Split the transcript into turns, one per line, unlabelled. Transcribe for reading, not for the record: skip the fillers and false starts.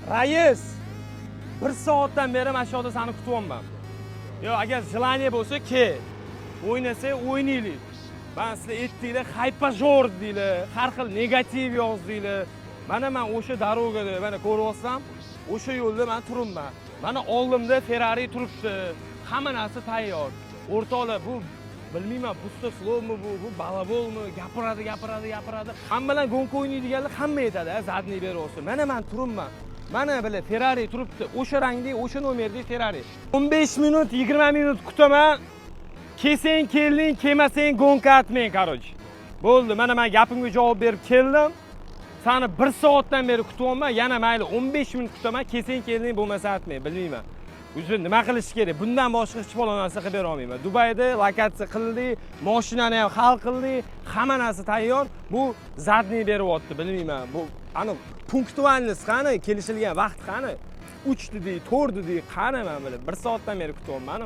Rais, 1 soatdan beri mana shu yerda seni kutyapman. Yo, agar желание bo'lsa, kel. O'ynasa, o'ynaylik. Men sizlar aytdinglar, haypajor deylar, har xil negativ yozdinglar. Mana men o'sha darogada, mana ko'ryapsam, o'sha yo'lda men turibman. Mana oldimda Ferrari turibdi. Hamma narsa tayyor. O'rtoqlar, bu bilmayman, busta slowmi bu balabolmi, gapiradi. Hammalar gonka o'ynaydiganlar hamma aytadi, zadniy beryapsiz. Mana men turibman. Mana bila Ferrari turibdi. O'sha rangli, o'sha nomerli Ferrari. 15 minut, 20 minut kutaman. Kesang kelding, kelmasang gonka atmang, qaroch. Bo'ldi, mana men gapimga javob berib keldim. Seni 1 soatdan beri kutyapman, yana mayli 15 minut kutaman, kesang kelding, bo'lmasa atmang, bilmayman. O'zi nima qilish kerak? Bundan boshqa hech bo'lgan narsa qilib bera olmayman. Dubayda lokatsiya qildik, mashinani ham hal qildik, hamma narsa tayyor. Bu zadniy beryapti, bilmayman. Bu ana punktualность qani, kelishilgan vaqt qani? 3 dedi, 4 dedi, qani men bilib 1 soatdan beri kutyapman.